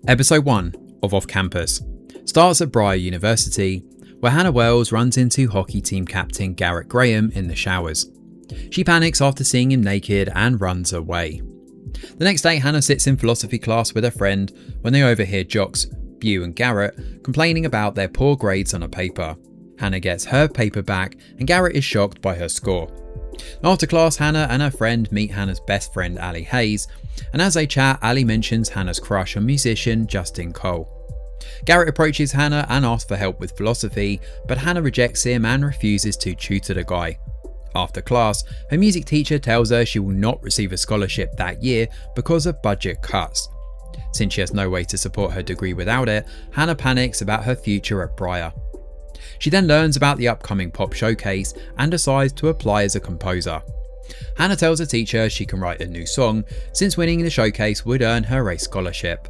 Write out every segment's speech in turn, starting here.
Episode 1 of Off Campus starts at Briar University, where Hannah Wells runs into hockey team captain Garrett Graham in the showers. She panics after seeing him naked and runs away. The next day, Hannah sits in philosophy class with a friend when they overhear jocks Bew and Garrett complaining about their poor grades on a paper. Hannah gets her paper back and Garrett is shocked by her score. After class, Hannah and her friend meet Hannah's best friend Ali Hayes, and as they chat, Ali mentions Hannah's crush on musician Justin Cole. Garrett approaches Hannah and asks for help with philosophy, but Hannah rejects him and refuses to tutor the guy. After class, her music teacher tells her she will not receive a scholarship that year because of budget cuts. Since she has no way to support her degree without it, Hannah panics about her future at Briar. She then learns about the upcoming pop showcase and decides to apply as a composer. Hannah tells her teacher she can write a new song since winning the showcase would earn her a scholarship.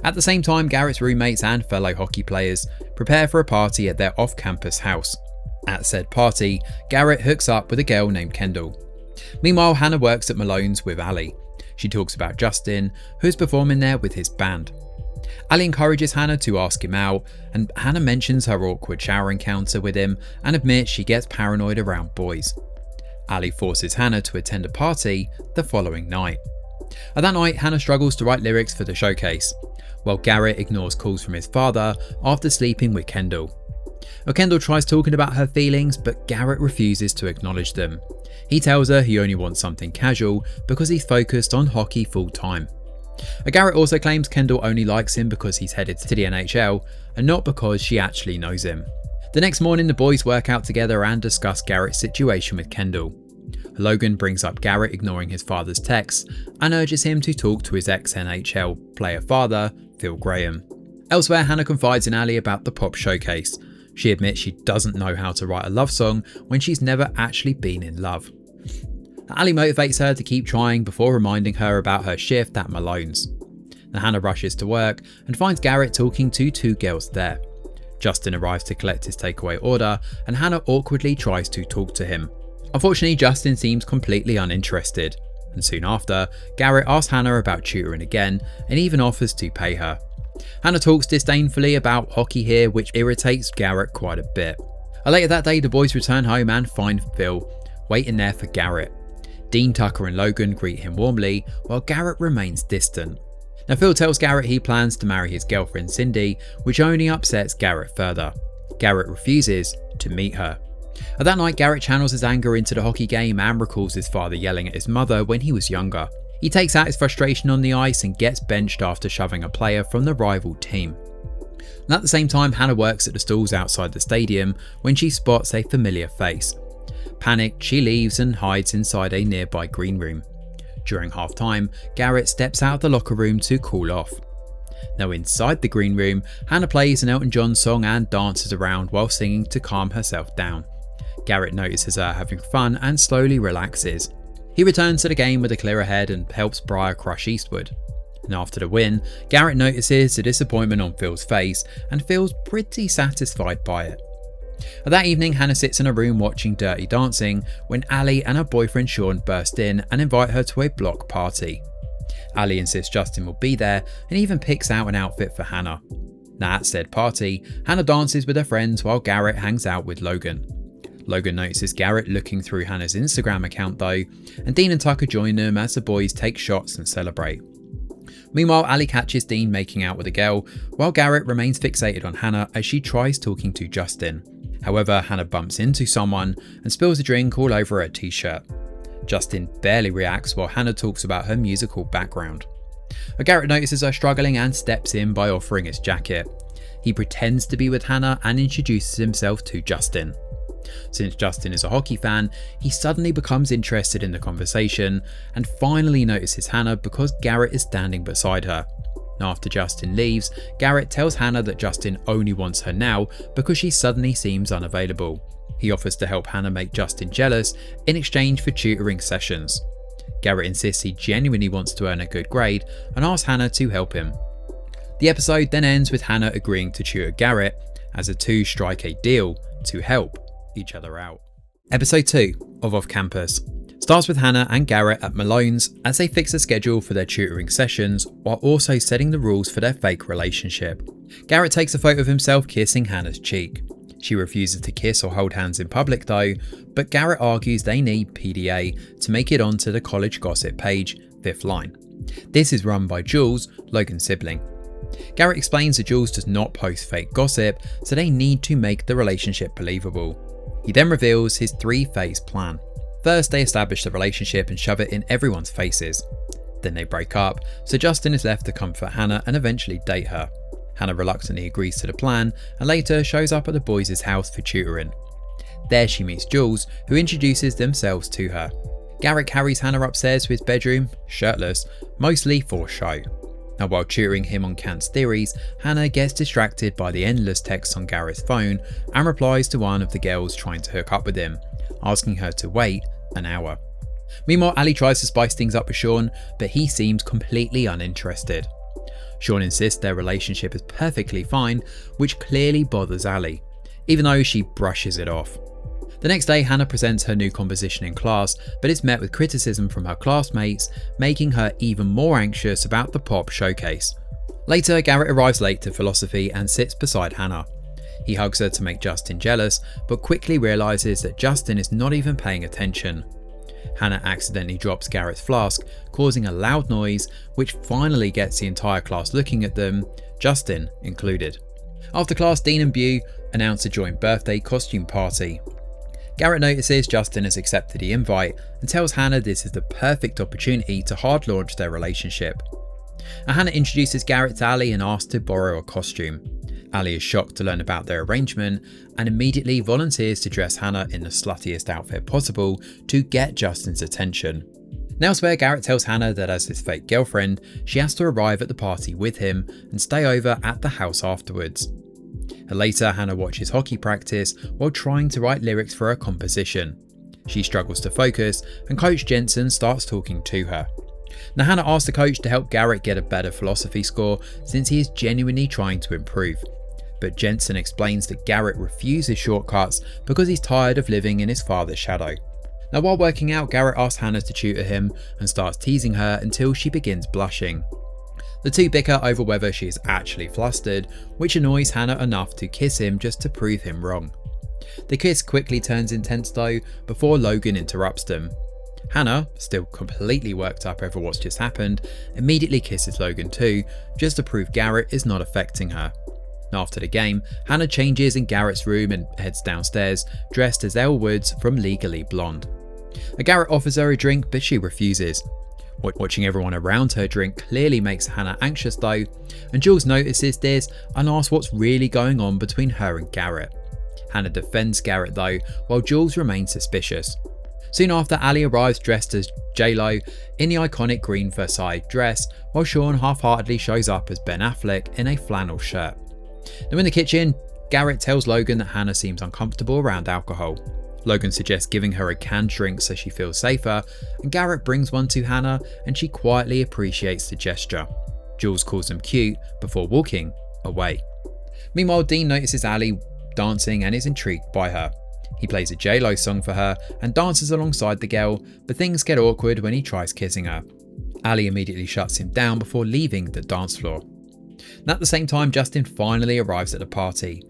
At the same time, Garrett's roommates and fellow hockey players prepare for a party at their off-campus house. At said party, Garrett hooks up with a girl named Kendall. Meanwhile, Hannah works at Malone's with Ali. She talks about Justin, who's performing there with his band. Ali encourages Hannah to ask him out, and Hannah mentions her awkward shower encounter with him and admits she gets paranoid around boys. Ali forces Hannah to attend a party the following night. At that night, Hannah struggles to write lyrics for the showcase, while Garrett ignores calls from his father after sleeping with Kendall. Kendall tries talking about her feelings, but Garrett refuses to acknowledge them. He tells her he only wants something casual because he's focused on hockey full time. Garrett also claims Kendall only likes him because he's headed to the NHL and not because she actually knows him. The next morning, the boys work out together and discuss Garrett's situation with Kendall. Logan brings up Garrett ignoring his father's texts and urges him to talk to his ex-NHL player father, Phil Graham. Elsewhere, Hannah confides in Ali about the pop showcase. She admits she doesn't know how to write a love song when she's never actually been in love. Ali motivates her to keep trying before reminding her about her shift at Malone's. Hannah rushes to work and finds Garrett talking to two girls there. Justin arrives to collect his takeaway order and Hannah awkwardly tries to talk to him. Unfortunately, Justin seems completely uninterested, and soon after, Garrett asks Hannah about tutoring again and even offers to pay her. Hannah talks disdainfully about hockey here, which irritates Garrett quite a bit. Later that day, the boys return home and find Phil waiting there for Garrett. Dean, Tucker and Logan greet him warmly, while Garrett remains distant. Now, Phil tells Garrett he plans to marry his girlfriend Cindy, which only upsets Garrett further. Garrett refuses to meet her. That night, Garrett channels his anger into the hockey game and recalls his father yelling at his mother when he was younger. He takes out his frustration on the ice and gets benched after shoving a player from the rival team. And at the same time, Hannah works at the stalls outside the stadium when she spots a familiar face. Panicked, she leaves and hides inside a nearby green room. During halftime, Garrett steps out of the locker room to cool off. Now inside the green room, Hannah plays an Elton John song and dances around while singing to calm herself down. Garrett notices her having fun and slowly relaxes. He returns to the game with a clearer head and helps Briar crush Eastwood. And after the win, Garrett notices the disappointment on Phil's face and feels pretty satisfied by it. That evening, Hannah sits in a room watching Dirty Dancing when Ali and her boyfriend Sean burst in and invite her to a block party. Ali insists Justin will be there and even picks out an outfit for Hannah. Now at said party, Hannah dances with her friends while Garrett hangs out with Logan. Logan notices Garrett looking through Hannah's Instagram account though, and Dean and Tucker join them as the boys take shots and celebrate. Meanwhile, Ali catches Dean making out with a girl, while Garrett remains fixated on Hannah as she tries talking to Justin. However, Hannah bumps into someone and spills a drink all over her t-shirt. Justin barely reacts while Hannah talks about her musical background. Garrett notices her struggling and steps in by offering his jacket. He pretends to be with Hannah and introduces himself to Justin. Since Justin is a hockey fan, he suddenly becomes interested in the conversation and finally notices Hannah because Garrett is standing beside her. After Justin leaves, Garrett tells Hannah that Justin only wants her now because she suddenly seems unavailable. He offers to help Hannah make Justin jealous in exchange for tutoring sessions. Garrett insists he genuinely wants to earn a good grade and asks Hannah to help him. The episode then ends with Hannah agreeing to tutor Garrett as the two strike a deal to help each other out. Episode 2 of Off Campus Starts with Hannah and Garrett at Malone's as they fix a schedule for their tutoring sessions while also setting the rules for their fake relationship. Garrett takes a photo of himself kissing Hannah's cheek. She refuses to kiss or hold hands in public though, but Garrett argues they need PDA to make it onto the college gossip page, 5th line. This is run by Jules, Logan's sibling. Garrett explains that Jules does not post fake gossip, so they need to make the relationship believable. He then reveals his 3-phase plan. First, they establish the relationship and shove it in everyone's faces. Then they break up, so Justin is left to comfort Hannah and eventually date her. Hannah reluctantly agrees to the plan and later shows up at the boys' house for tutoring. There she meets Jules, who introduces themselves to her. Garrett carries Hannah upstairs to his bedroom, shirtless, mostly for show. Now while tutoring him on Kant's theories, Hannah gets distracted by the endless texts on Garrett's phone and replies to one of the girls trying to hook up with him, asking her to wait an hour. Meanwhile, Ali tries to spice things up with Sean, but he seems completely uninterested. Sean insists their relationship is perfectly fine, which clearly bothers Ali, even though she brushes it off. The next day, Hannah presents her new composition in class, but it's met with criticism from her classmates, making her even more anxious about the pop showcase. Later, Garrett arrives late to philosophy and sits beside Hannah. He hugs her to make Justin jealous, but quickly realises that Justin is not even paying attention. Hannah accidentally drops Garrett's flask, causing a loud noise, which finally gets the entire class looking at them, Justin included. After class, Dean and Bew announce a joint birthday costume party. Garrett notices Justin has accepted the invite and tells Hannah this is the perfect opportunity to hard launch their relationship. Hannah introduces Garrett to Ali and asks to borrow a costume. Ali is shocked to learn about their arrangement and immediately volunteers to dress Hannah in the sluttiest outfit possible to get Justin's attention. Elsewhere, Garrett tells Hannah that as his fake girlfriend, she has to arrive at the party with him and stay over at the house afterwards. Later, Hannah watches hockey practice while trying to write lyrics for her composition. She struggles to focus and Coach Jensen starts talking to her. Now, Hannah asks the coach to help Garrett get a better philosophy score since he is genuinely trying to improve. But Jensen explains that Garrett refuses shortcuts because he's tired of living in his father's shadow. Now, while working out, Garrett asks Hannah to tutor him and starts teasing her until she begins blushing. The two bicker over whether she is actually flustered, which annoys Hannah enough to kiss him just to prove him wrong. The kiss quickly turns intense though, before Logan interrupts them. Hannah, still completely worked up over what's just happened, immediately kisses Logan too, just to prove Garrett is not affecting her. After the game, Hannah changes in Garrett's room and heads downstairs, dressed as Elle Woods from Legally Blonde. Garrett offers her a drink, but she refuses. Watching everyone around her drink clearly makes Hannah anxious though, and Jules notices this and asks what's really going on between her and Garrett. Hannah defends Garrett though, while Jules remains suspicious. Soon after, Ali arrives dressed as J-Lo in the iconic green Versailles dress, while Sean half-heartedly shows up as Ben Affleck in a flannel shirt. Now in the kitchen, Garrett tells Logan that Hannah seems uncomfortable around alcohol. Logan suggests giving her a canned drink so she feels safer, and Garrett brings one to Hannah and she quietly appreciates the gesture. Jules calls them cute before walking away. Meanwhile, Dean notices Ali dancing and is intrigued by her. He plays a J-Lo song for her and dances alongside the girl, but things get awkward when he tries kissing her. Ali immediately shuts him down before leaving the dance floor. And at the same time, Justin finally arrives at the party.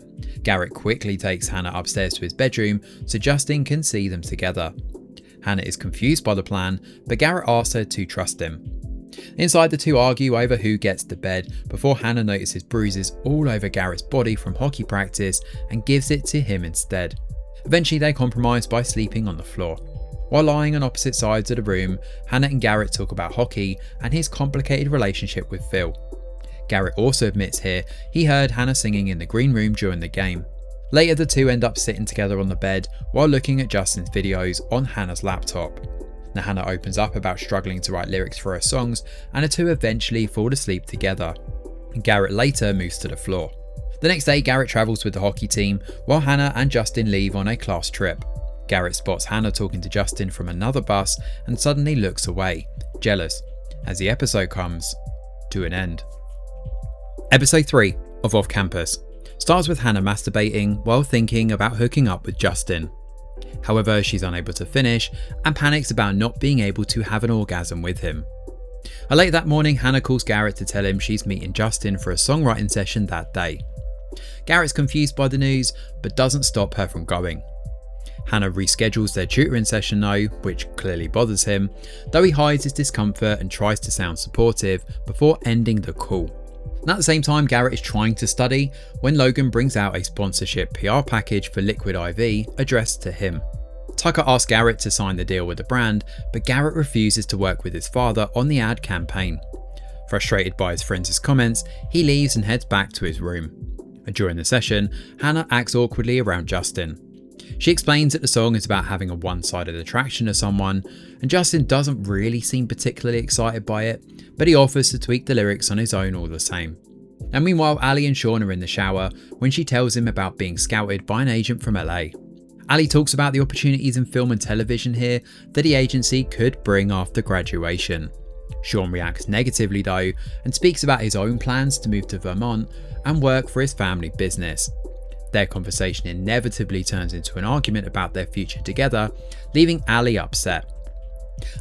Garrett quickly takes Hannah upstairs to his bedroom so Justin can see them together. Hannah is confused by the plan, but Garrett asks her to trust him. Inside, the two argue over who gets to bed before Hannah notices bruises all over Garrett's body from hockey practice and gives it to him instead. Eventually, they compromise by sleeping on the floor. While lying on opposite sides of the room, Hannah and Garrett talk about hockey and his complicated relationship with Phil. Garrett also admits here he heard Hannah singing in the green room during the game. Later, the two end up sitting together on the bed while looking at Justin's videos on Hannah's laptop. Now, Hannah opens up about struggling to write lyrics for her songs, and the two eventually fall asleep together. Garrett later moves to the floor. The next day, Garrett travels with the hockey team while Hannah and Justin leave on a class trip. Garrett spots Hannah talking to Justin from another bus and suddenly looks away, jealous, as the episode comes to an end. Episode 3 of Off Campus starts with Hannah masturbating while thinking about hooking up with Justin. However, she's unable to finish and panics about not being able to have an orgasm with him. Late that morning, Hannah calls Garrett to tell him she's meeting Justin for a songwriting session that day. Garrett's confused by the news, but doesn't stop her from going. Hannah reschedules their tutoring session though, which clearly bothers him, though he hides his discomfort and tries to sound supportive before ending the call. And at the same time, Garrett is trying to study when Logan brings out a sponsorship PR package for Liquid IV addressed to him. Tucker asks Garrett to sign the deal with the brand, but Garrett refuses to work with his father on the ad campaign. Frustrated by his friends' comments, he leaves and heads back to his room. During the session, Hannah acts awkwardly around Justin. She explains that the song is about having a one-sided attraction to someone, and Justin doesn't really seem particularly excited by it, but he offers to tweak the lyrics on his own all the same. And meanwhile, Ali and Sean are in the shower when she tells him about being scouted by an agent from LA. Ali talks about the opportunities in film and television here that the agency could bring after graduation. Sean reacts negatively though, and speaks about his own plans to move to Vermont and work for his family business. Their conversation inevitably turns into an argument about their future together, leaving Ali upset.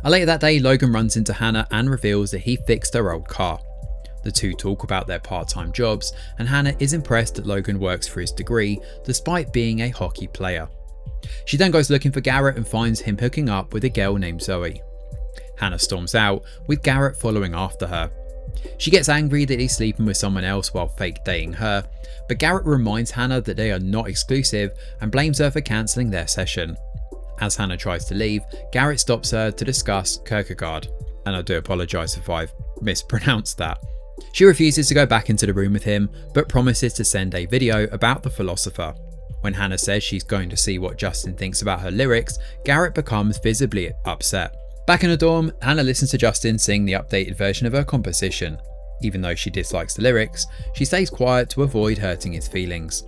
Later that day, Logan runs into Hannah and reveals that he fixed her old car. The two talk about their part-time jobs, and Hannah is impressed that Logan works for his degree despite being a hockey player. She then goes looking for Garrett and finds him hooking up with a girl named Zoe. Hannah storms out, with Garrett following after her. She gets angry that he's sleeping with someone else while fake dating her, but Garrett reminds Hannah that they are not exclusive and blames her for cancelling their session. As Hannah tries to leave, Garrett stops her to discuss Kierkegaard, and I do apologise if I've mispronounced that. She refuses to go back into the room with him, but promises to send a video about the philosopher. When Hannah says she's going to see what Justin thinks about her lyrics, Garrett becomes visibly upset. Back in the dorm, Hannah listens to Justin sing the updated version of her composition. Even though she dislikes the lyrics, she stays quiet to avoid hurting his feelings.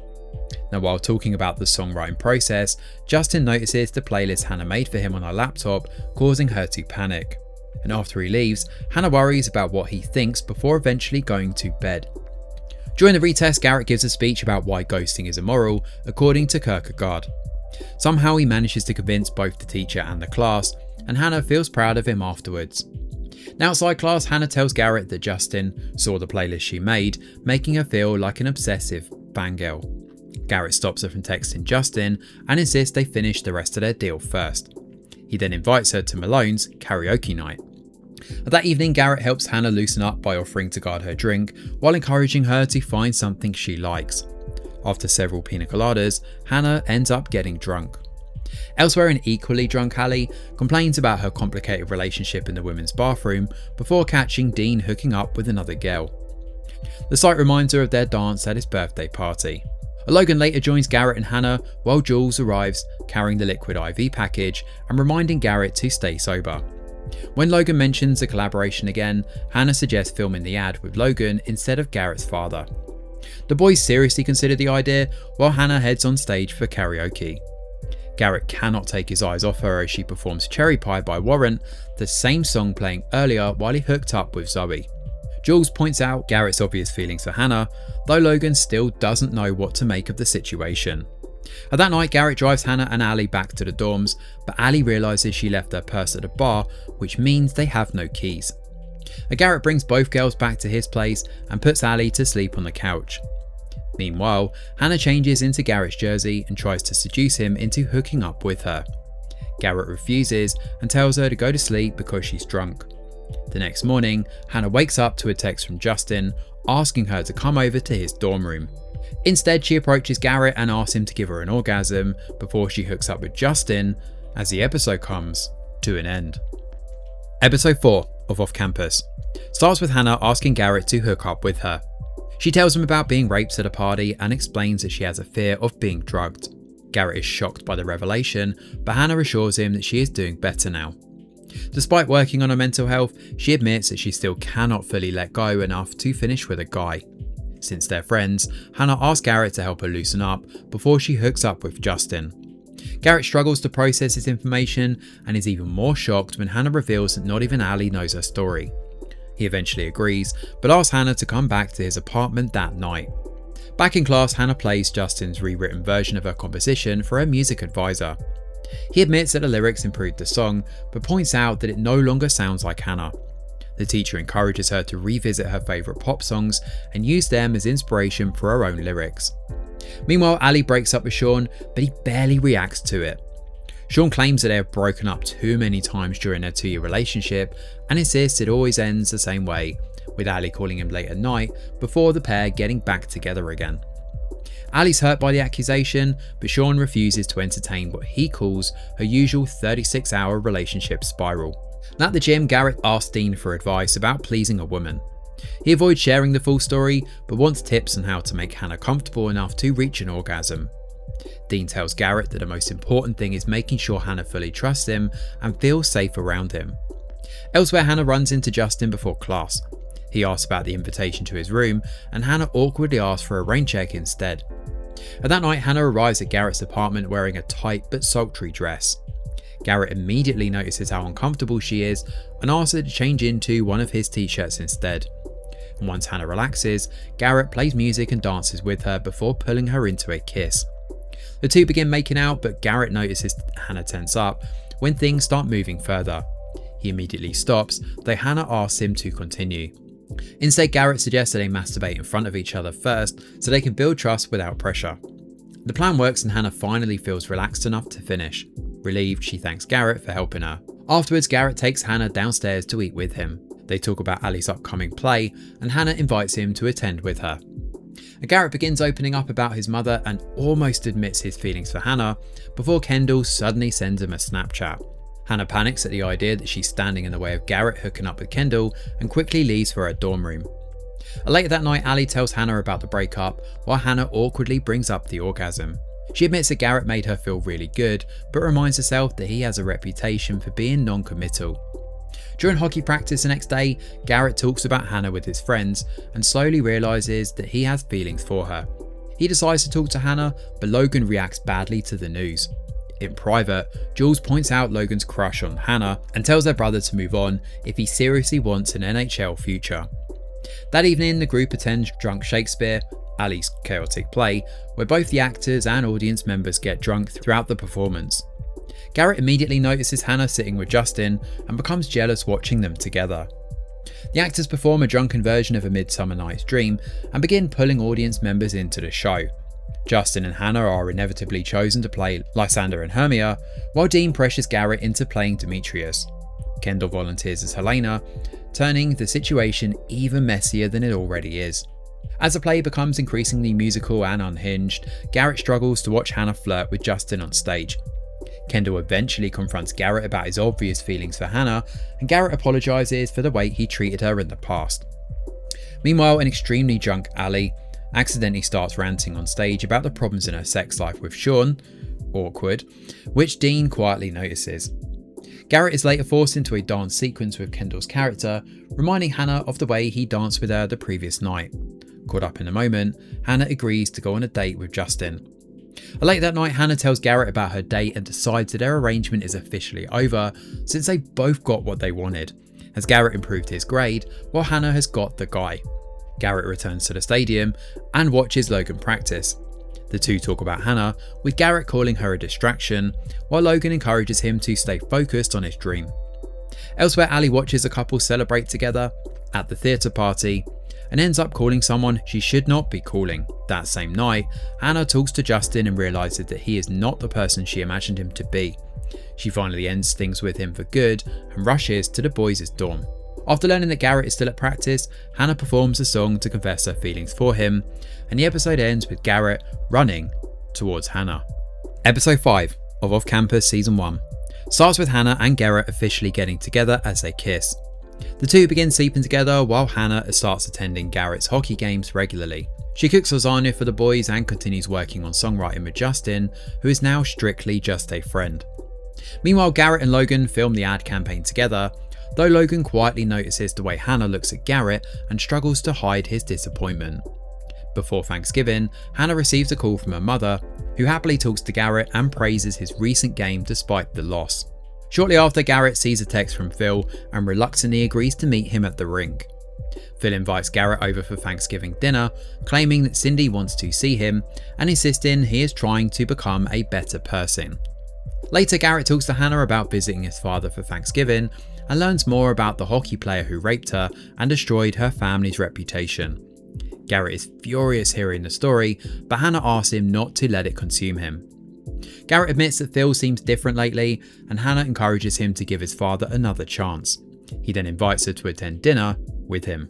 Now, while talking about the songwriting process, Justin notices the playlist Hannah made for him on her laptop, causing her to panic. And after he leaves, Hannah worries about what he thinks before eventually going to bed. During the retest, Garrett gives a speech about why ghosting is immoral, according to Kierkegaard. Somehow he manages to convince both the teacher and the class, and Hannah feels proud of him afterwards. Now outside class, Hannah tells Garrett that Justin saw the playlist she made, making her feel like an obsessive fangirl. Garrett stops her from texting Justin and insists they finish the rest of their deal first. He then invites her to Malone's karaoke night. That evening, Garrett helps Hannah loosen up by offering to guard her drink while encouraging her to find something she likes. After several pina coladas, Hannah ends up getting drunk. Elsewhere, an equally drunk Ali complains about her complicated relationship in the women's bathroom before catching Dean hooking up with another girl. The sight reminds her of their dance at his birthday party. Logan later joins Garrett and Hannah while Jules arrives carrying the Liquid IV package and reminding Garrett to stay sober. When Logan mentions a collaboration again, Hannah suggests filming the ad with Logan instead of Garrett's father. The boys seriously consider the idea while Hannah heads on stage for karaoke. Garrett cannot take his eyes off her as she performs Cherry Pie by Warrant, the same song playing earlier while he hooked up with Zoe. Jules points out Garrett's obvious feelings for Hannah, though Logan still doesn't know what to make of the situation. That night, Garrett drives Hannah and Ali back to the dorms, but Ali realises she left her purse at the bar, which means they have no keys. Garrett brings both girls back to his place and puts Ali to sleep on the couch. Meanwhile, Hannah changes into Garrett's jersey and tries to seduce him into hooking up with her. Garrett refuses and tells her to go to sleep because she's drunk. The next morning, Hannah wakes up to a text from Justin asking her to come over to his dorm room. Instead, she approaches Garrett and asks him to give her an orgasm before she hooks up with Justin as the episode comes to an end. Episode 4 of Off Campus starts with Hannah asking Garrett to hook up with her. She tells him about being raped at a party and explains that she has a fear of being drugged. Garrett is shocked by the revelation, but Hannah assures him that she is doing better now. Despite working on her mental health, she admits that she still cannot fully let go enough to finish with a guy. Since they're friends, Hannah asks Garrett to help her loosen up before she hooks up with Justin. Garrett struggles to process this information and is even more shocked when Hannah reveals that not even Ali knows her story. He eventually agrees, but asks Hannah to come back to his apartment that night. Back in class, Hannah plays Justin's rewritten version of her composition for her music advisor. He admits that the lyrics improved the song, but points out that it no longer sounds like Hannah. The teacher encourages her to revisit her favourite pop songs and use them as inspiration for her own lyrics. Meanwhile, Ali breaks up with Sean, but he barely reacts to it. Sean claims that they have broken up too many times during their 2-year relationship and insists it always ends the same way, with Ali calling him late at night before the pair getting back together again. Ali's hurt by the accusation, but Sean refuses to entertain what he calls her usual 36-hour relationship spiral. At the gym, Garrett asks Dean for advice about pleasing a woman. He avoids sharing the full story, but wants tips on how to make Hannah comfortable enough to reach an orgasm. Dean tells Garrett that the most important thing is making sure Hannah fully trusts him and feels safe around him. Elsewhere, Hannah runs into Justin before class. He asks about the invitation to his room, and Hannah awkwardly asks for a rain check instead. At that night, Hannah arrives at Garrett's apartment wearing a tight but sultry dress. Garrett immediately notices how uncomfortable she is and asks her to change into one of his t-shirts instead. And once Hannah relaxes, Garrett plays music and dances with her before pulling her into a kiss. The two begin making out, but Garrett notices Hannah tense up when things start moving further. He immediately stops, though Hannah asks him to continue. Instead, Garrett suggests that they masturbate in front of each other first so they can build trust without pressure. The plan works and Hannah finally feels relaxed enough to finish. Relieved, she thanks Garrett for helping her. Afterwards, Garrett takes Hannah downstairs to eat with him. They talk about Ali's upcoming play and Hannah invites him to attend with her. Garrett begins opening up about his mother and almost admits his feelings for Hannah before Kendall suddenly sends him a Snapchat. Hannah panics at the idea that she's standing in the way of Garrett hooking up with Kendall and quickly leaves for her dorm room. Later that night, Ali tells Hannah about the breakup while Hannah awkwardly brings up the orgasm. She admits that Garrett made her feel really good, but reminds herself that he has a reputation for being non-committal. During hockey practice the next day, Garrett talks about Hannah with his friends and slowly realises that he has feelings for her. He decides to talk to Hannah, but Logan reacts badly to the news. In private, Jules points out Logan's crush on Hannah and tells their brother to move on if he seriously wants an NHL future. That evening, the group attends Drunk Shakespeare, Ali's chaotic play, where both the actors and audience members get drunk throughout the performance. Garrett immediately notices Hannah sitting with Justin and becomes jealous watching them together. The actors perform a drunken version of A Midsummer Night's Dream and begin pulling audience members into the show. Justin and Hannah are inevitably chosen to play Lysander and Hermia, while Dean pressures Garrett into playing Demetrius. Kendall volunteers as Helena, turning the situation even messier than it already is. As the play becomes increasingly musical and unhinged, Garrett struggles to watch Hannah flirt with Justin on stage. Kendall eventually confronts Garrett about his obvious feelings for Hannah, and Garrett apologises for the way he treated her in the past. Meanwhile, an extremely drunk Ali accidentally starts ranting on stage about the problems in her sex life with Sean, awkward, which Dean quietly notices. Garrett is later forced into a dance sequence with Kendall's character, reminding Hannah of the way he danced with her the previous night. Caught up in the moment, Hannah agrees to go on a date with Justin. Later that night, Hannah tells Garrett about her date and decides that their arrangement is officially over since they both got what they wanted, as Garrett improved his grade while Hannah has got the guy. Garrett returns to the stadium and watches Logan practice. The two talk about Hannah, with Garrett calling her a distraction, while Logan encourages him to stay focused on his dream. Elsewhere, Ali watches the couple celebrate together at the theatre party and ends up calling someone she should not be calling. That same night, Hannah talks to Justin and realises that he is not the person she imagined him to be. She finally ends things with him for good and rushes to the boys' dorm. After learning that Garrett is still at practice, Hannah performs a song to confess her feelings for him, and the episode ends with Garrett running towards Hannah. Episode 5 of Off Campus Season 1 starts with Hannah and Garrett officially getting together as they kiss. The two begin sleeping together while Hannah starts attending Garrett's hockey games regularly. She cooks lasagna for the boys and continues working on songwriting with Justin, who is now strictly just a friend. Meanwhile, Garrett and Logan film the ad campaign together, though Logan quietly notices the way Hannah looks at Garrett and struggles to hide his disappointment. Before Thanksgiving, Hannah receives a call from her mother, who happily talks to Garrett and praises his recent game despite the loss. Shortly after, Garrett sees a text from Phil and reluctantly agrees to meet him at the rink. Phil invites Garrett over for Thanksgiving dinner, claiming that Cindy wants to see him and insisting he is trying to become a better person. Later, Garrett talks to Hannah about visiting his father for Thanksgiving and learns more about the hockey player who raped her and destroyed her family's reputation. Garrett is furious hearing the story, but Hannah asks him not to let it consume him. Garrett admits that Phil seems different lately, and Hannah encourages him to give his father another chance. He then invites her to attend dinner with him.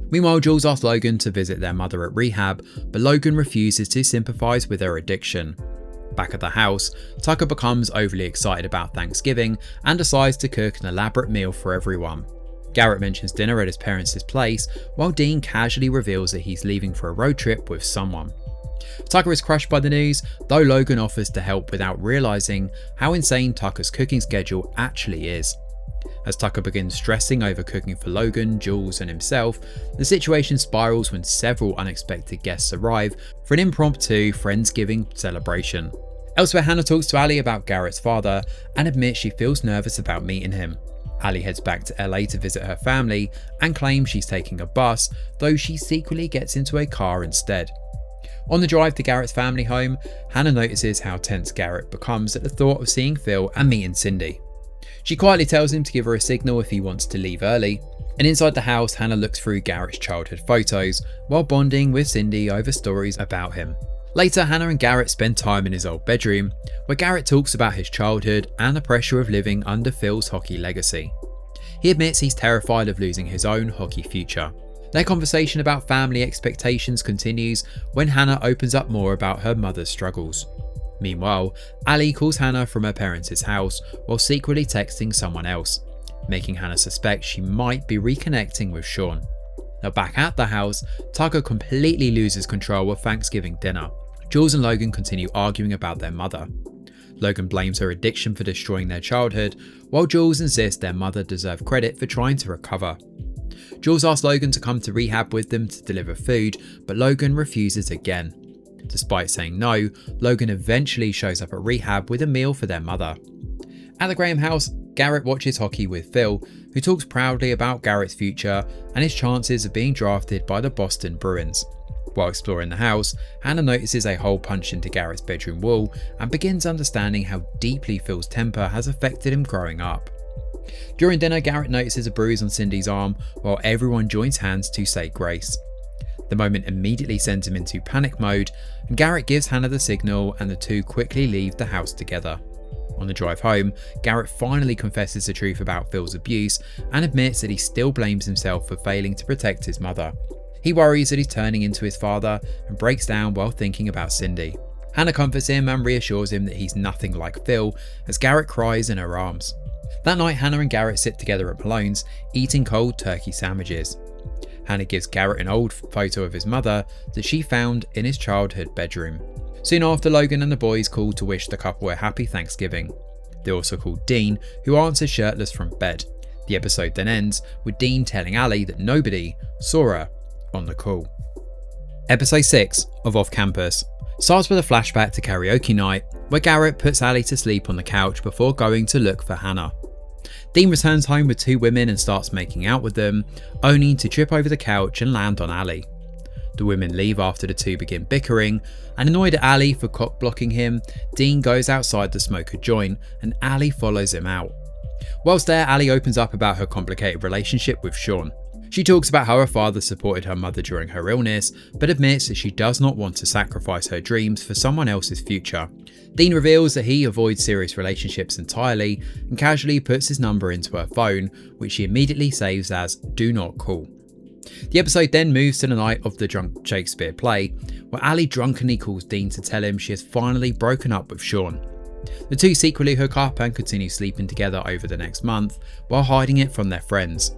Meanwhile, Jules asks Logan to visit their mother at rehab, but Logan refuses to sympathise with her addiction. Back at the house, Tucker becomes overly excited about Thanksgiving and decides to cook an elaborate meal for everyone. Garrett mentions dinner at his parents' place, while Dean casually reveals that he's leaving for a road trip with someone. Tucker is crushed by the news, though Logan offers to help without realising how insane Tucker's cooking schedule actually is. As Tucker begins stressing over cooking for Logan, Jules and himself, the situation spirals when several unexpected guests arrive for an impromptu Friendsgiving celebration. Elsewhere, Hannah talks to Ali about Garrett's father and admits she feels nervous about meeting him. Ali heads back to LA to visit her family and claims she's taking a bus, though she secretly gets into a car instead. On the drive to Garrett's family home, Hannah notices how tense Garrett becomes at the thought of seeing Phil and meeting Cindy. She quietly tells him to give her a signal if he wants to leave early, and inside the house, Hannah looks through Garrett's childhood photos while bonding with Cindy over stories about him. Later, Hannah and Garrett spend time in his old bedroom, where Garrett talks about his childhood and the pressure of living under Phil's hockey legacy. He admits he's terrified of losing his own hockey future. Their conversation about family expectations continues when Hannah opens up more about her mother's struggles. Meanwhile, Ali calls Hannah from her parents' house while secretly texting someone else, making Hannah suspect she might be reconnecting with Sean. Now back at the house, Tucker completely loses control of Thanksgiving dinner. Jules and Logan continue arguing about their mother. Logan blames her addiction for destroying their childhood, while Jules insists their mother deserved credit for trying to recover. Jules asks Logan to come to rehab with them to deliver food, but Logan refuses again. Despite saying no, Logan eventually shows up at rehab with a meal for their mother. At the Graham house, Garrett watches hockey with Phil, who talks proudly about Garrett's future and his chances of being drafted by the Boston Bruins. While exploring the house, Hannah notices a hole punched into Garrett's bedroom wall and begins understanding how deeply Phil's temper has affected him growing up. During dinner, Garrett notices a bruise on Cindy's arm while everyone joins hands to say grace. The moment immediately sends him into panic mode, and Garrett gives Hannah the signal and the two quickly leave the house together. On the drive home, Garrett finally confesses the truth about Phil's abuse and admits that he still blames himself for failing to protect his mother. He worries that he's turning into his father and breaks down while thinking about Cindy. Hannah comforts him and reassures him that he's nothing like Phil as Garrett cries in her arms. That night, Hannah and Garrett sit together at Malone's, eating cold turkey sandwiches. Hannah gives Garrett an old photo of his mother that she found in his childhood bedroom. Soon after, Logan and the boys call to wish the couple a happy Thanksgiving. They also call Dean, who answers shirtless from bed. The episode then ends with Dean telling Ali that nobody saw her on the call. Episode 6 of Off Campus starts with a flashback to karaoke night, where Garrett puts Ali to sleep on the couch before going to look for Hannah. Dean returns home with two women and starts making out with them, only to trip over the couch and land on Ali. The women leave after the two begin bickering, and annoyed at Ali for cock blocking him, Dean goes outside to smoke a joint and Ali follows him out. Whilst there, Ali opens up about her complicated relationship with Sean. She talks about how her father supported her mother during her illness, but admits that she does not want to sacrifice her dreams for someone else's future. Dean reveals that he avoids serious relationships entirely and casually puts his number into her phone, which she immediately saves as "do not call." The episode then moves to the night of the drunk Shakespeare play, where Ali drunkenly calls Dean to tell him she has finally broken up with Sean. The two secretly hook up and continue sleeping together over the next month while hiding it from their friends.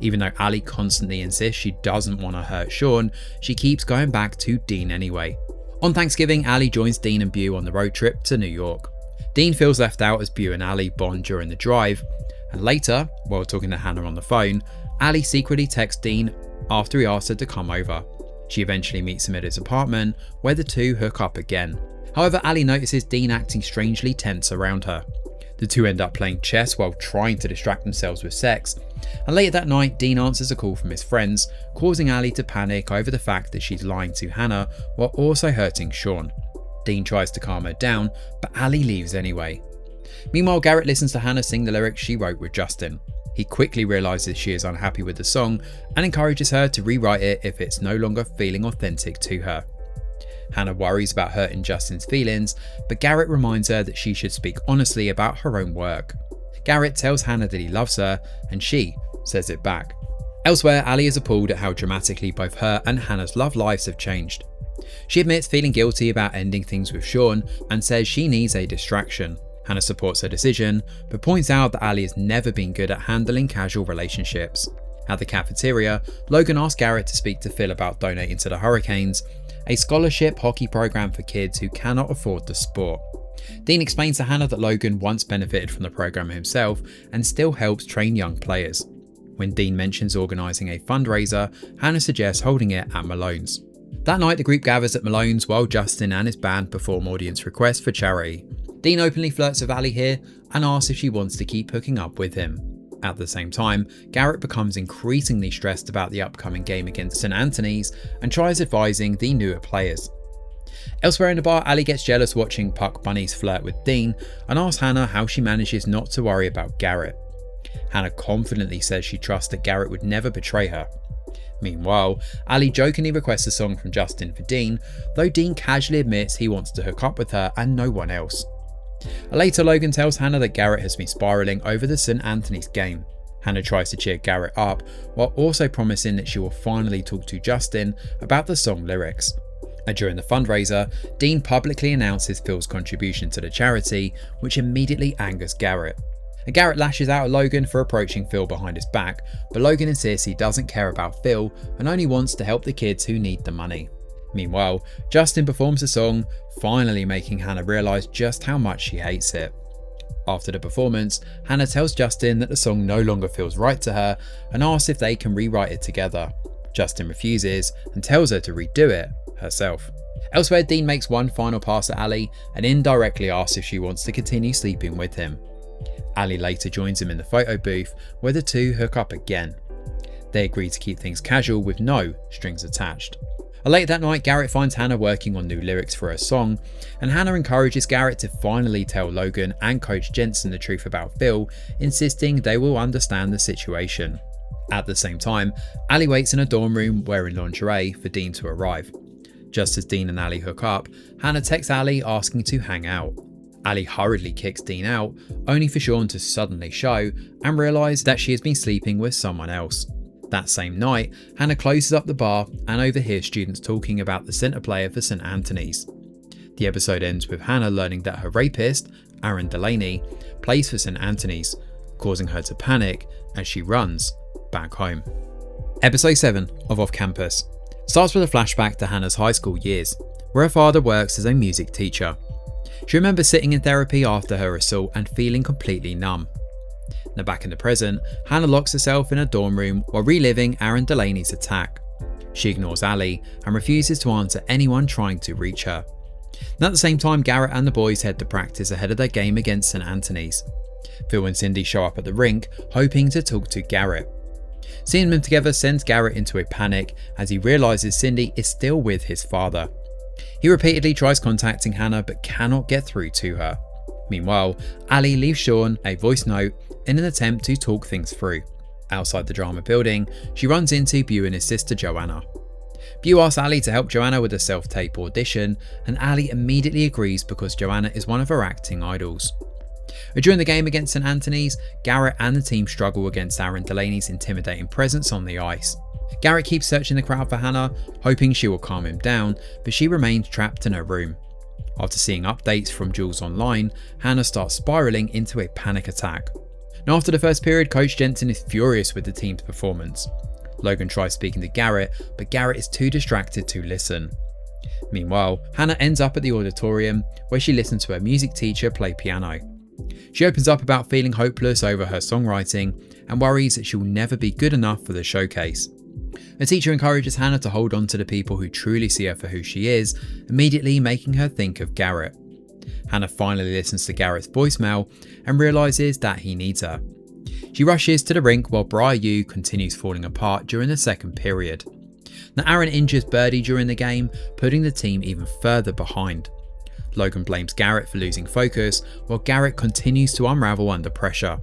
Even though Ali constantly insists she doesn't want to hurt Sean, she keeps going back to Dean anyway. On Thanksgiving, Ali joins Dean and Beau on the road trip to New York. Dean feels left out as Beau and Ali bond during the drive, and later, while talking to Hannah on the phone, Ali secretly texts Dean after he asks her to come over. She eventually meets him at his apartment, where the two hook up again. However, Ali notices Dean acting strangely tense around her. The two end up playing chess while trying to distract themselves with sex, and later that night, Dean answers a call from his friends, causing Ali to panic over the fact that she's lying to Hannah while also hurting Sean. Dean tries to calm her down, but Ali leaves anyway. Meanwhile, Garrett listens to Hannah sing the lyrics she wrote with Justin. He quickly realises she is unhappy with the song and encourages her to rewrite it if it's no longer feeling authentic to her. Hannah worries about hurting Justin's feelings, but Garrett reminds her that she should speak honestly about her own work. Garrett tells Hannah that he loves her, and she says it back. Elsewhere, Ali is appalled at how dramatically both her and Hannah's love lives have changed. She admits feeling guilty about ending things with Sean and says she needs a distraction. Hannah supports her decision, but points out that Ali has never been good at handling casual relationships. At the cafeteria, Logan asks Garrett to speak to Phil about donating to the Hurricanes, a scholarship hockey program for kids who cannot afford the sport. Dean explains to Hannah that Logan once benefited from the program himself and still helps train young players. When Dean mentions organising a fundraiser, Hannah suggests holding it at Malone's. That night, the group gathers at Malone's while Justin and his band perform audience requests for charity. Dean openly flirts with Ali here and asks if she wants to keep hooking up with him. At the same time, Garrett becomes increasingly stressed about the upcoming game against St. Anthony's and tries advising the newer players. Elsewhere in the bar, Ali gets jealous watching Puck Bunnies flirt with Dean and asks Hannah how she manages not to worry about Garrett. Hannah confidently says she trusts that Garrett would never betray her. Meanwhile, Ali jokingly requests a song from Justin for Dean, though Dean casually admits he wants to hook up with her and no one else. Later, Logan tells Hannah that Garrett has been spiralling over the St. Anthony's game. Hannah tries to cheer Garrett up, while also promising that she will finally talk to Justin about the song lyrics. And during the fundraiser, Dean publicly announces Phil's contribution to the charity, which immediately angers Garrett. And Garrett lashes out at Logan for approaching Phil behind his back, but Logan insists he doesn't care about Phil and only wants to help the kids who need the money. Meanwhile, Justin performs the song, finally making Hannah realise just how much she hates it. After the performance, Hannah tells Justin that the song no longer feels right to her and asks if they can rewrite it together. Justin refuses and tells her to redo it herself. Elsewhere, Dean makes one final pass at Ali and indirectly asks if she wants to continue sleeping with him. Ali later joins him in the photo booth where the two hook up again. They agree to keep things casual with no strings attached. Late that night, Garrett finds Hannah working on new lyrics for her song, and Hannah encourages Garrett to finally tell Logan and Coach Jensen the truth about Phil, insisting they will understand the situation. At the same time, Ali waits in a dorm room wearing lingerie for Dean to arrive. Just as Dean and Ali hook up, Hannah texts Ali asking to hang out. Ali hurriedly kicks Dean out, only for Sean to suddenly show and realise that she has been sleeping with someone else. That same night, Hannah closes up the bar and overhears students talking about the centre player for St. Anthony's. The episode ends with Hannah learning that her rapist, Aaron Delaney, plays for St. Anthony's, causing her to panic as she runs back home. Episode 7 of Off Campus starts with a flashback to Hannah's high school years, where her father works as a music teacher. She remembers sitting in therapy after her assault and feeling completely numb. Now back in the present, Hannah locks herself in a dorm room while reliving Aaron Delaney's attack. She ignores Ali and refuses to answer anyone trying to reach her. And at the same time, Garrett and the boys head to practice ahead of their game against St. Anthony's. Phil and Cindy show up at the rink, hoping to talk to Garrett. Seeing them together sends Garrett into a panic as he realises Cindy is still with his father. He repeatedly tries contacting Hannah but cannot get through to her. Meanwhile, Ali leaves Sean a voice note in an attempt to talk things through. Outside the drama building, she runs into Bew and his sister Joanna. Bew asks Ali to help Joanna with a self-tape audition, and Ali immediately agrees because Joanna is one of her acting idols. During the game against St. Anthony's, Garrett and the team struggle against Aaron Delaney's intimidating presence on the ice. Garrett keeps searching the crowd for Hannah, hoping she will calm him down, but she remains trapped in her room. After seeing updates from Jules online, Hannah starts spiraling into a panic attack. Now after the first period, Coach Jensen is furious with the team's performance. Logan tries speaking to Garrett, but Garrett is too distracted to listen. Meanwhile, Hannah ends up at the auditorium where she listens to her music teacher play piano. She opens up about feeling hopeless over her songwriting and worries that she will never be good enough for the showcase. The teacher encourages Hannah to hold on to the people who truly see her for who she is, immediately making her think of Garrett. Hannah finally listens to Garrett's voicemail and realises that he needs her. She rushes to the rink while Briar U continues falling apart during the second period. Now Aaron injures Birdie during the game, putting the team even further behind. Logan blames Garrett for losing focus, while Garrett continues to unravel under pressure.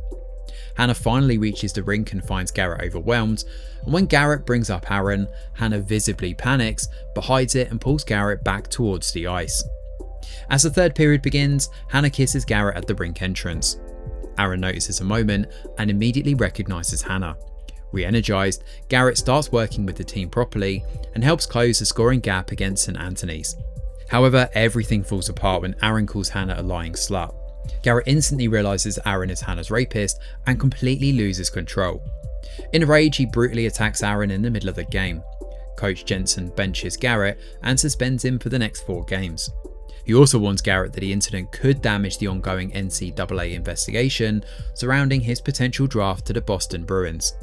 Hannah finally reaches the rink and finds Garrett overwhelmed, and when Garrett brings up Aaron, Hannah visibly panics, but hides it and pulls Garrett back towards the ice. As the third period begins, Hannah kisses Garrett at the rink entrance. Aaron notices a moment and immediately recognises Hannah. Re-energized, Garrett starts working with the team properly and helps close the scoring gap against St. Anthony's. However, everything falls apart when Aaron calls Hannah a lying slut. Garrett instantly realises Aaron is Hannah's rapist and completely loses control. In a rage, he brutally attacks Aaron in the middle of the game. Coach Jensen benches Garrett and suspends him for the next 4 games. He also warns Garrett that the incident could damage the ongoing NCAA investigation surrounding his potential draft to the Boston Bruins.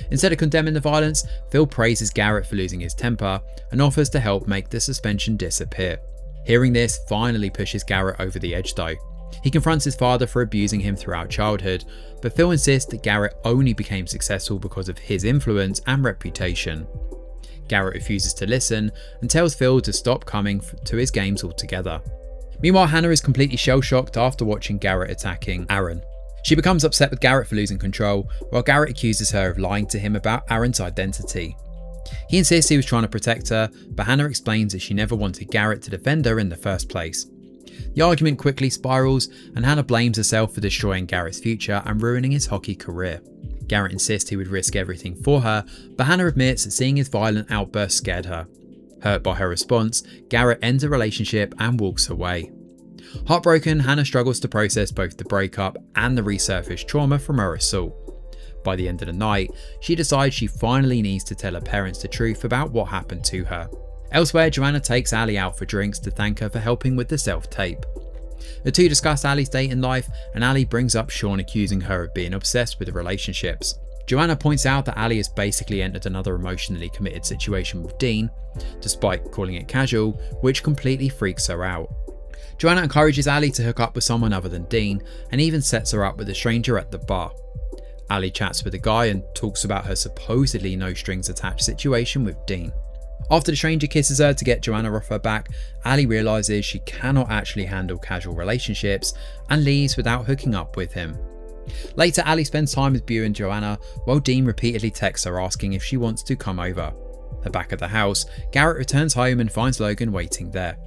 Instead of condemning the violence, Phil praises Garrett for losing his temper and offers to help make the suspension disappear. Hearing this finally pushes Garrett over the edge though. He confronts his father for abusing him throughout childhood, but Phil insists that Garrett only became successful because of his influence and reputation. Garrett refuses to listen and tells Phil to stop coming to his games altogether. Meanwhile, Hannah is completely shell-shocked after watching Garrett attacking Aaron. She becomes upset with Garrett for losing control, while Garrett accuses her of lying to him about Aaron's identity. He insists he was trying to protect her, but Hannah explains that she never wanted Garrett to defend her in the first place. The argument quickly spirals, and Hannah blames herself for destroying Garrett's future and ruining his hockey career. Garrett insists he would risk everything for her, but Hannah admits that seeing his violent outburst scared her. Hurt by her response, Garrett ends the relationship and walks away. Heartbroken, Hannah struggles to process both the breakup and the resurfaced trauma from her assault. By the end of the night, she decides she finally needs to tell her parents the truth about what happened to her. Elsewhere, Joanna takes Ali out for drinks to thank her for helping with the self-tape. The two discuss Ali's dating life, and Ali brings up Sean accusing her of being obsessed with the relationships. Joanna points out that Ali has basically entered another emotionally committed situation with Dean, despite calling it casual, which completely freaks her out. Joanna encourages Ali to hook up with someone other than Dean, and even sets her up with a stranger at the bar. Ali chats with the guy and talks about her supposedly no strings attached situation with Dean. After the stranger kisses her to get Joanna off her back, Ali realises she cannot actually handle casual relationships and leaves without hooking up with him. Later, Ali spends time with Beau and Joanna, while Dean repeatedly texts her asking if she wants to come over. Back at the house, Garrett returns home and finds Logan waiting there.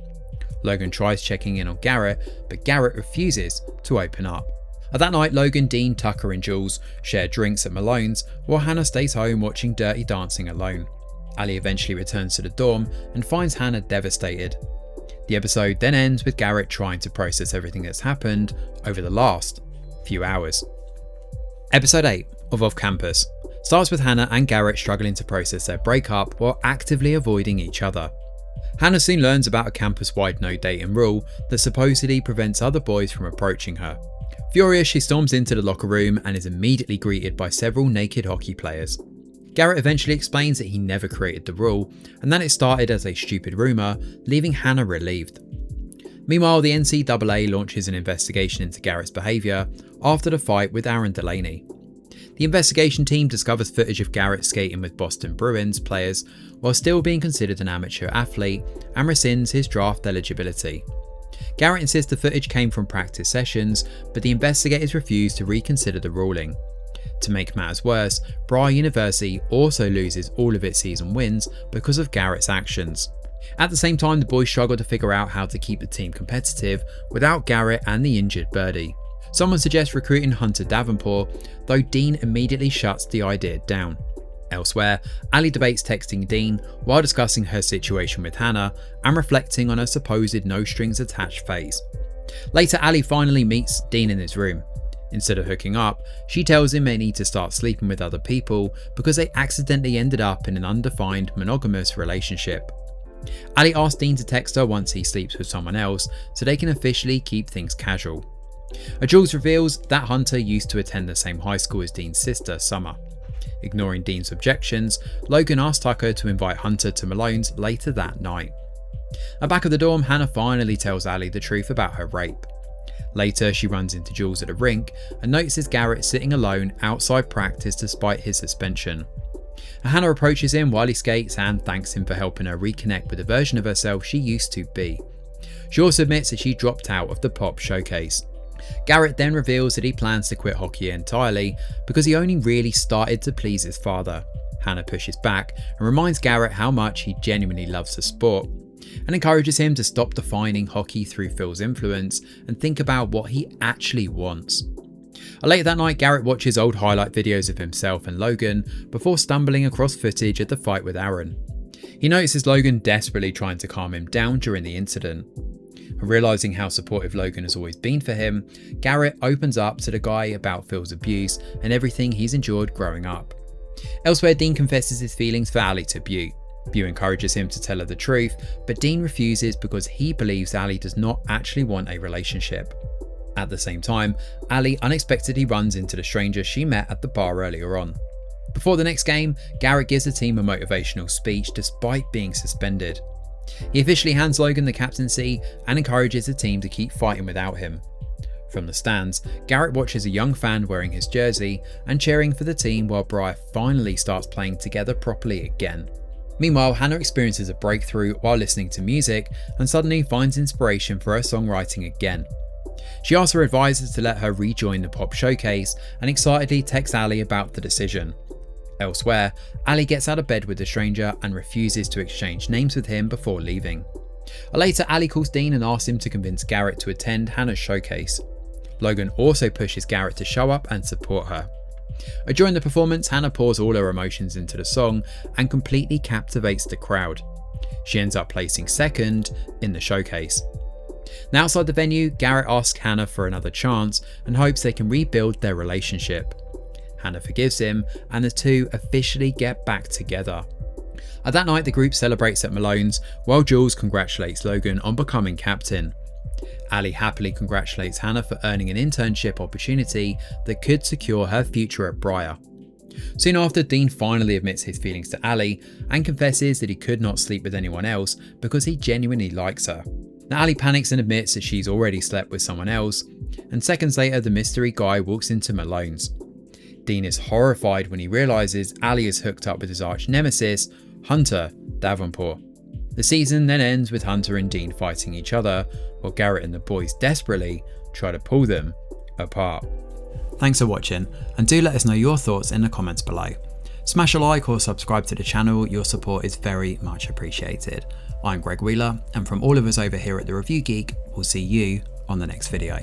Logan tries checking in on Garrett, but Garrett refuses to open up. That night, Logan, Dean, Tucker and Jules share drinks at Malone's, while Hannah stays home watching Dirty Dancing alone. Ali eventually returns to the dorm and finds Hannah devastated. The episode then ends with Garrett trying to process everything that's happened over the last few hours. Episode 8 of Off Campus starts with Hannah and Garrett struggling to process their breakup while actively avoiding each other. Hannah soon learns about a campus-wide no dating rule that supposedly prevents other boys from approaching her. Furious, she storms into the locker room and is immediately greeted by several naked hockey players. Garrett eventually explains that he never created the rule and that it started as a stupid rumour, leaving Hannah relieved. Meanwhile, the NCAA launches an investigation into Garrett's behaviour after the fight with Aaron Delaney. The investigation team discovers footage of Garrett skating with Boston Bruins players while still being considered an amateur athlete and rescinds his draft eligibility. Garrett insists the footage came from practice sessions, but the investigators refuse to reconsider the ruling. To make matters worse, Bry University also loses all of its season wins because of Garrett's actions. At the same time, the boys struggle to figure out how to keep the team competitive without Garrett and the injured Birdie. Someone suggests recruiting Hunter Davenport, though Dean immediately shuts the idea down. Elsewhere, Ali debates texting Dean while discussing her situation with Hannah and reflecting on her supposed no strings attached phase. Later, Ali finally meets Dean in his room. Instead of hooking up, she tells him they need to start sleeping with other people because they accidentally ended up in an undefined monogamous relationship. Ali asks Dean to text her once he sleeps with someone else so they can officially keep things casual. Jules reveals that Hunter used to attend the same high school as Dean's sister, Summer. Ignoring Dean's objections, Logan asks Tucker to invite Hunter to Malone's later that night. Back at the dorm, Hannah finally tells Ali the truth about her rape. Later, she runs into Jules at a rink and notices Garrett sitting alone outside practice despite his suspension. Hannah approaches him while he skates and thanks him for helping her reconnect with the version of herself she used to be. She also admits that she dropped out of the pop showcase. Garrett then reveals that he plans to quit hockey entirely because he only really started to please his father. Hannah pushes back and reminds Garrett how much he genuinely loves the sport, and encourages him to stop defining hockey through Phil's influence and think about what he actually wants. Later that night, Garrett watches old highlight videos of himself and Logan before stumbling across footage of the fight with Aaron. He notices Logan desperately trying to calm him down during the incident. Realising how supportive Logan has always been for him, Garrett opens up to the guy about Phil's abuse and everything he's endured growing up. Elsewhere, Dean confesses his feelings for Ali to Butte. Butte encourages him to tell her the truth, but Dean refuses because he believes Ali does not actually want a relationship. At the same time, Ali unexpectedly runs into the stranger she met at the bar earlier on. Before the next game, Garrett gives the team a motivational speech despite being suspended. He officially hands Logan the captaincy and encourages the team to keep fighting without him. From the stands, Garrett watches a young fan wearing his jersey and cheering for the team while Bry finally starts playing together properly again. Meanwhile, Hannah experiences a breakthrough while listening to music and suddenly finds inspiration for her songwriting again. She asks her advisors to let her rejoin the pop showcase and excitedly texts Ali about the decision. Elsewhere, Ali gets out of bed with the stranger and refuses to exchange names with him before leaving. Later, Ali calls Dean and asks him to convince Garrett to attend Hannah's showcase. Logan also pushes Garrett to show up and support her. During the performance, Hannah pours all her emotions into the song and completely captivates the crowd. She ends up placing second in the showcase. Now outside the venue, Garrett asks Hannah for another chance and hopes they can rebuild their relationship. Hannah forgives him and the two officially get back together. That night, the group celebrates at Malone's while Jules congratulates Logan on becoming captain. Ali happily congratulates Hannah for earning an internship opportunity that could secure her future at Briar. Soon after, Dean finally admits his feelings to Ali and confesses that he could not sleep with anyone else because he genuinely likes her. Now, Ali panics and admits that she's already slept with someone else, and seconds later the mystery guy walks into Malone's. Dean is horrified when he realises Ali is hooked up with his arch nemesis, Hunter Davenport. The season then ends with Hunter and Dean fighting each other, while Garrett and the boys desperately try to pull them apart. Thanks for watching, and do let us know your thoughts in the comments below. Smash a like or subscribe to the channel, your support is very much appreciated. I'm Greg Wheeler, and from all of us over here at The Review Geek, we'll see you on the next video.